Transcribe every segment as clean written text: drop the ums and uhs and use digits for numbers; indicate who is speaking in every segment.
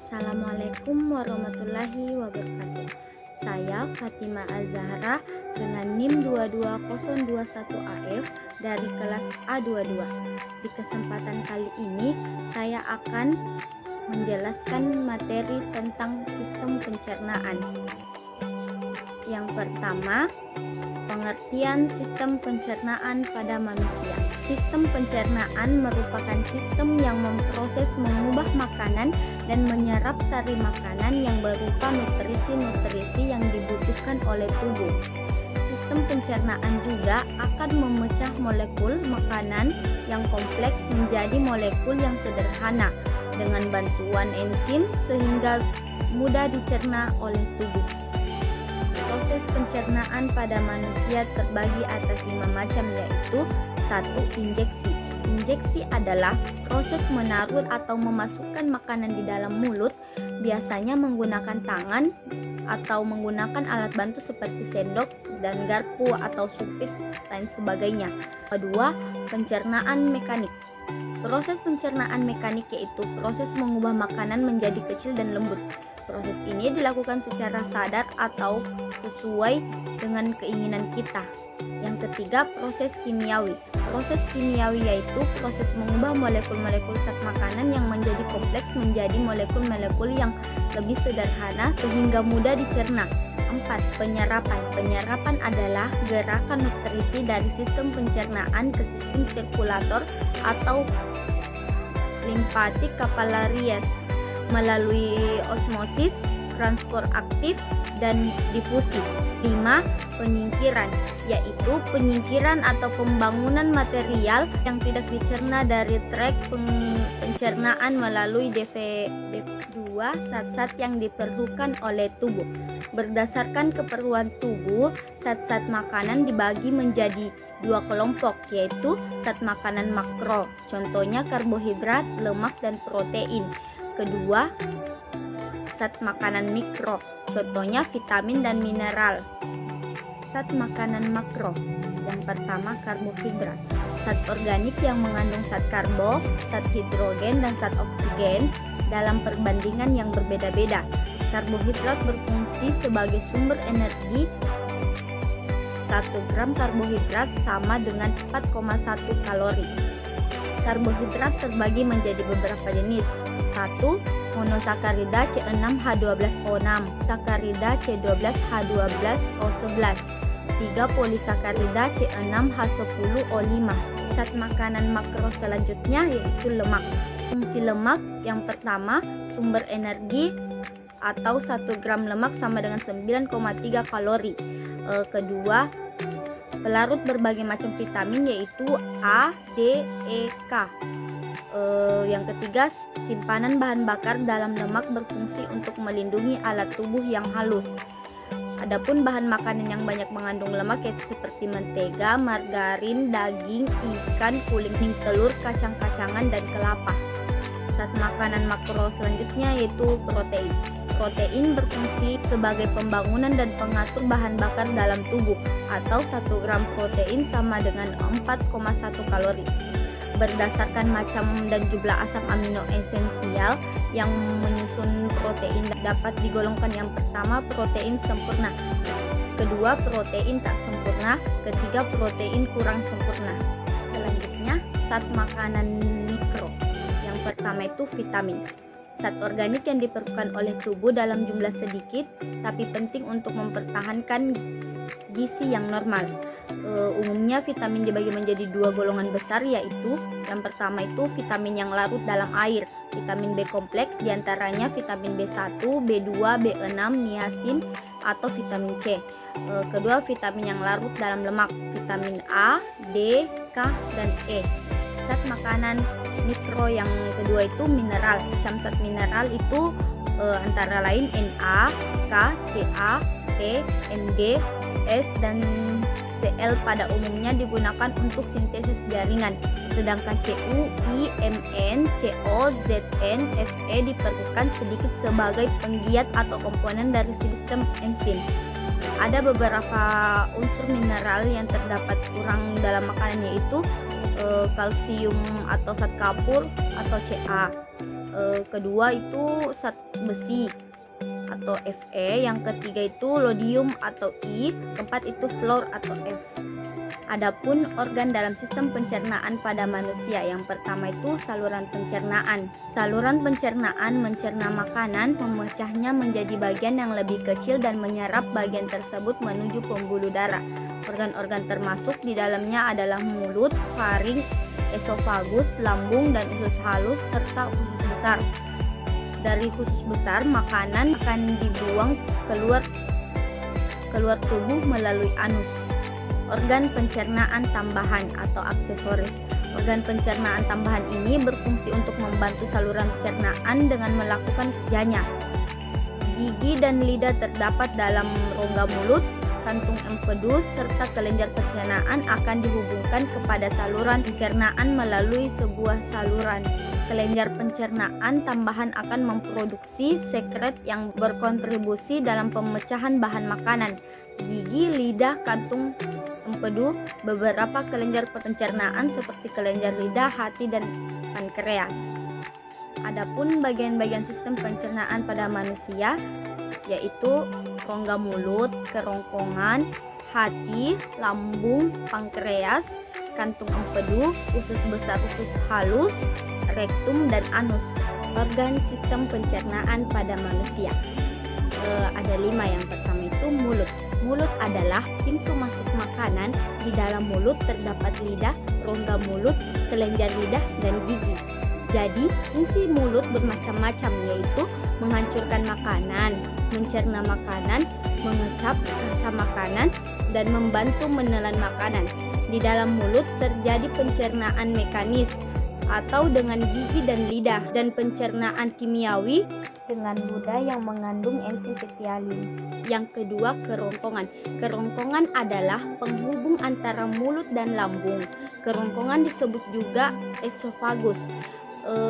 Speaker 1: Assalamualaikum warahmatullahi wabarakatuh. Saya Fatima Al-Zahra dengan NIM 22021 AF dari kelas A22. Di kesempatan kali ini saya akan menjelaskan materi tentang sistem pencernaan. Yang pertama, pengertian sistem pencernaan pada manusia. Sistem pencernaan merupakan sistem yang memproses, mengubah makanan dan menyerap sari makanan yang berupa nutrisi-nutrisi yang dibutuhkan oleh tubuh. Sistem pencernaan juga akan memecah molekul makanan yang kompleks menjadi molekul yang sederhana dengan bantuan enzim sehingga mudah dicerna oleh tubuh. Proses pencernaan pada manusia terbagi atas 5 macam, yaitu 1. Injeksi. Injeksi adalah proses menaruh atau memasukkan makanan di dalam mulut, biasanya menggunakan tangan atau menggunakan alat bantu seperti sendok dan garpu atau sumpit dan sebagainya. Kedua, pencernaan mekanik. Proses pencernaan mekanik yaitu proses mengubah makanan menjadi kecil dan lembut. Proses ini dilakukan secara sadar atau sesuai dengan keinginan kita. Yang ketiga, proses kimiawi. Proses kimiawi yaitu proses mengubah molekul-molekul zat makanan yang menjadi kompleks menjadi molekul-molekul yang lebih sederhana sehingga mudah dicerna. 4. Penyerapan. Penyerapan adalah gerakan nutrisi dari sistem pencernaan ke sistem sirkulator atau limpatik kapilaris melalui osmosis, transport aktif, dan difusi. 5. Penyingkiran, yaitu penyingkiran atau pembangunan material yang tidak dicerna dari trek pencernaan melalui DV2 zat-zat yang diperlukan oleh tubuh. Berdasarkan keperluan tubuh, zat-zat makanan dibagi menjadi 2 kelompok, yaitu zat makanan makro, contohnya karbohidrat, lemak, dan protein. Kedua, zat makanan mikro, contohnya vitamin dan mineral. Zat makanan makro, yang pertama karbohidrat, zat organik yang mengandung zat karbo, zat hidrogen, dan zat oksigen dalam perbandingan yang berbeda-beda. Karbohidrat berfungsi sebagai sumber energi. 1 gram karbohidrat sama dengan 4,1 kalori. Karbohidrat terbagi menjadi beberapa jenis. 1. Monosakarida C6H12O6, sakarida C12H12O11. 3. Polisakarida C6H10O5. Zat makanan makro selanjutnya yaitu lemak. Fungsi lemak yang pertama, sumber energi atau 1 gram lemak sama dengan 9,3 kalori. Kedua, pelarut berbagai macam vitamin yaitu A, D, E, K. Yang ketiga, simpanan bahan bakar dalam lemak berfungsi untuk melindungi alat tubuh yang halus. Adapun bahan makanan yang banyak mengandung lemak yaitu seperti mentega, margarin, daging, ikan, kuning telur, kacang-kacangan, dan kelapa. Zat makanan makro selanjutnya yaitu protein. Protein berfungsi sebagai pembangunan dan pengatur bahan bakar dalam tubuh, atau 1 gram protein sama dengan 4,1 kalori. Berdasarkan macam dan jumlah asam amino esensial yang menyusun protein dapat digolongkan: yang pertama, protein sempurna, kedua, protein tak sempurna, ketiga, protein kurang sempurna. Selanjutnya, zat makanan mikro. Yang pertama itu vitamin. Zat organik yang diperlukan oleh tubuh dalam jumlah sedikit tapi penting untuk mempertahankan gizi yang normal. Umumnya vitamin dibagi menjadi 2 golongan besar, yaitu yang pertama itu vitamin yang larut dalam air, vitamin B kompleks, diantaranya vitamin B1, B2, B6, niacin, atau vitamin C. Kedua, vitamin yang larut dalam lemak, vitamin A, D, K, dan E. Zat makanan mikro yang kedua itu mineral. Macam zat mineral itu antara lain Na, K, Ca, E, Mg, S, dan Cl pada umumnya digunakan untuk sintesis jaringan, sedangkan Cu, I, Mn, Co, Zn, Fe diperlukan sedikit sebagai penggiat atau komponen dari sistem enzim. Ada beberapa unsur mineral yang terdapat kurang dalam makanan, yaitu kalsium atau zat kapur atau Ca. Kedua itu zat besi atau Fe, yang ketiga itu lodium atau I, keempat itu fluor atau F. Adapun organ dalam sistem pencernaan pada manusia, yang pertama itu saluran pencernaan. Saluran pencernaan mencerna makanan, memecahnya menjadi bagian yang lebih kecil dan menyerap bagian tersebut menuju pembuluh darah. Organ-organ termasuk di dalamnya adalah mulut, faring, esofagus, lambung, dan usus halus serta usus besar. Dari usus besar, makanan akan dibuang keluar tubuh melalui anus. Organ pencernaan tambahan atau aksesoris. Organ pencernaan tambahan ini berfungsi untuk membantu saluran pencernaan dengan melakukan kerjanya. Gigi dan lidah terdapat dalam rongga mulut, kantung empedu, serta kelenjar pencernaan akan dihubungkan kepada saluran pencernaan melalui sebuah saluran. Kelenjar pencernaan tambahan akan memproduksi sekret yang berkontribusi dalam pemecahan bahan makanan. Gigi, lidah, kantung empedu, beberapa kelenjar pencernaan seperti kelenjar lidah, hati, dan pankreas. Adapun bagian-bagian sistem pencernaan pada manusia yaitu rongga mulut, kerongkongan, hati, lambung, pankreas, kantung empedu, usus besar, usus halus, rektum, dan anus. Organ sistem pencernaan pada manusia ada 5. Yang pertama itu mulut. Mulut adalah pintu masuk makanan. Di dalam mulut terdapat lidah, rongga mulut, kelenjar lidah, dan gigi. Jadi, fungsi mulut bermacam-macam, yaitu menghancurkan makanan, mencerna makanan, mengecap rasa makanan, dan membantu menelan makanan. Di dalam mulut terjadi pencernaan mekanis atau dengan gigi dan lidah, dan pencernaan kimiawi dengan ludah yang mengandung enzim petialin. Yang kedua, kerongkongan. Kerongkongan adalah penghubung antara mulut dan lambung. Kerongkongan disebut juga esofagus.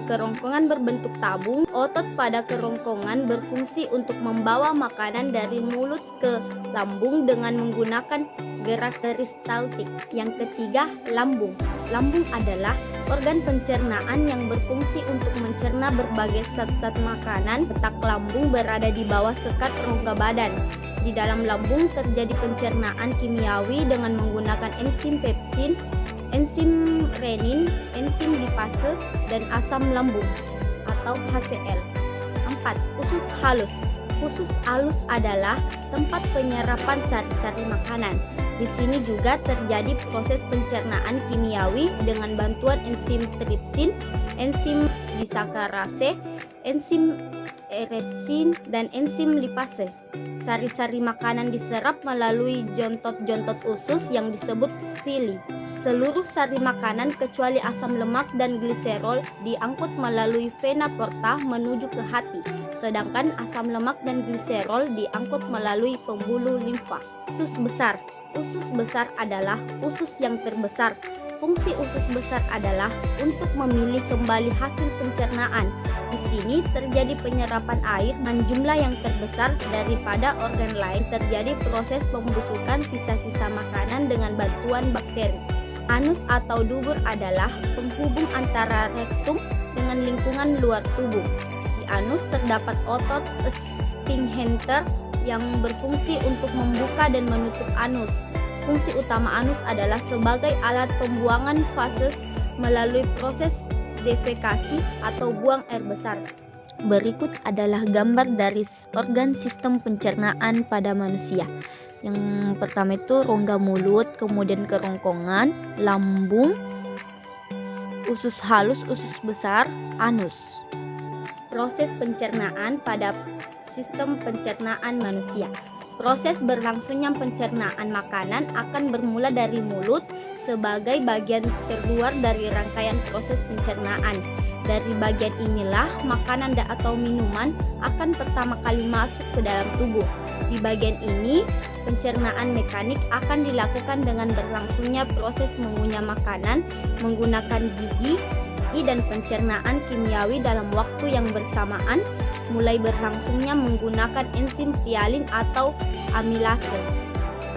Speaker 1: Kerongkongan berbentuk tabung. Otot pada kerongkongan berfungsi untuk membawa makanan dari mulut ke lambung dengan menggunakan gerak peristaltik. Yang ketiga, lambung. Lambung adalah organ pencernaan yang berfungsi untuk mencerna berbagai zat-zat makanan. Letak lambung berada di bawah sekat rongga badan. Di dalam lambung terjadi pencernaan kimiawi dengan menggunakan enzim pepsin, enzim renin, enzim lipase, dan asam lambung atau HCl. 4. Usus halus. Usus halus adalah tempat penyerapan sari-sari makanan. Di sini juga terjadi proses pencernaan kimiawi dengan bantuan enzim tripsin, enzim disakarase, enzim erepsin, dan enzim lipase. Sari-sari makanan diserap melalui jontot-jontot usus yang disebut villi. Seluruh sari makanan kecuali asam lemak dan gliserol diangkut melalui vena porta menuju ke hati, sedangkan asam lemak dan gliserol diangkut melalui pembuluh limfa. Usus besar. Usus besar adalah usus yang terbesar. Fungsi usus besar adalah untuk memilih kembali hasil pencernaan. Di sini terjadi penyerapan air dengan jumlah yang terbesar daripada organ lain. Terjadi proses pembusukan sisa-sisa makanan dengan bantuan bakteri. Anus atau dubur adalah penghubung antara rektum dengan lingkungan luar tubuh. Di anus terdapat otot sphincter yang berfungsi untuk membuka dan menutup anus. Fungsi utama anus adalah sebagai alat pembuangan fases melalui proses defekasi atau buang air besar. Berikut adalah gambar dari organ sistem pencernaan pada manusia. Yang pertama itu rongga mulut, kemudian kerongkongan, lambung, usus halus, usus besar, anus. Proses pencernaan pada sistem pencernaan manusia. Proses berlangsungnya pencernaan makanan akan bermula dari mulut sebagai bagian terluar dari rangkaian proses pencernaan. Dari bagian inilah makanan atau minuman akan pertama kali masuk ke dalam tubuh. Di bagian ini, pencernaan mekanik akan dilakukan dengan berlangsungnya proses mengunyah makanan menggunakan gigi, dan pencernaan kimiawi dalam waktu yang bersamaan, mulai berlangsungnya menggunakan enzim petialin atau amilase.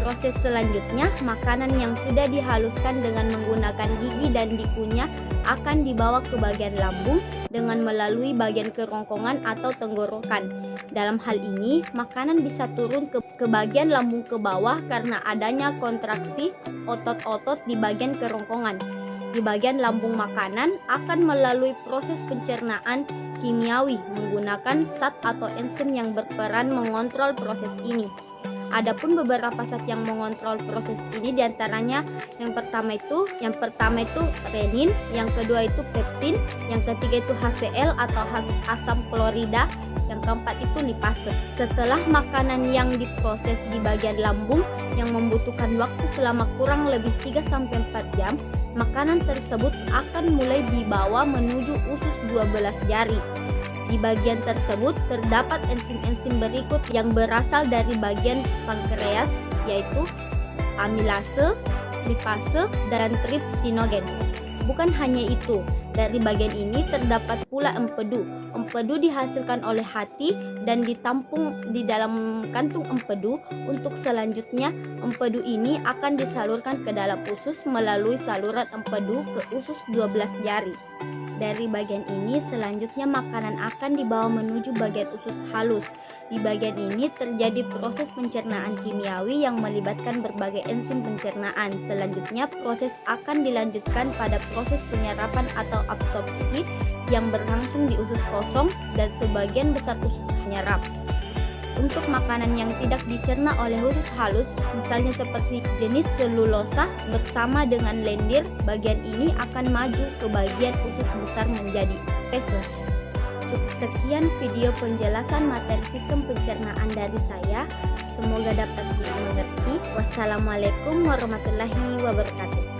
Speaker 1: Proses selanjutnya, makanan yang sudah dihaluskan dengan menggunakan gigi dan dikunyah akan dibawa ke bagian lambung dengan melalui bagian kerongkongan atau tenggorokan. Dalam hal ini, makanan bisa turun ke bagian lambung ke bawah karena adanya kontraksi otot-otot di bagian kerongkongan. Di bagian lambung, makanan akan melalui proses pencernaan kimiawi menggunakan zat atau enzim yang berperan mengontrol proses ini. Adapun beberapa zat yang mengontrol proses ini diantaranya yang pertama itu renin, yang kedua itu pepsin, yang ketiga itu HCl atau asam klorida, yang keempat itu lipase. Setelah makanan yang diproses di bagian lambung yang membutuhkan waktu selama kurang lebih 3-4 jam, makanan tersebut akan mulai dibawa menuju usus 12 jari. Di bagian tersebut terdapat enzim-enzim berikut yang berasal dari bagian pankreas, yaitu amilase, lipase, dan tripsinogen. Bukan hanya itu, dari bagian ini terdapat pula empedu. Empedu dihasilkan oleh hati dan ditampung di dalam kantung empedu. Untuk selanjutnya, empedu ini akan disalurkan ke dalam usus melalui saluran empedu ke usus 12 jari. Dari bagian ini selanjutnya makanan akan dibawa menuju bagian usus halus. Di bagian ini terjadi proses pencernaan kimiawi yang melibatkan berbagai enzim pencernaan. Selanjutnya proses akan dilanjutkan pada proses penyerapan atau absorpsi yang berlangsung di usus kosong dan sebagian besar usus penyerap. Untuk makanan yang tidak dicerna oleh usus halus, misalnya seperti jenis selulosa bersama dengan lendir, bagian ini akan maju ke bagian usus besar menjadi feses. Cukup sekian video penjelasan materi sistem pencernaan dari saya. Semoga dapat dimengerti. Wassalamualaikum warahmatullahi wabarakatuh.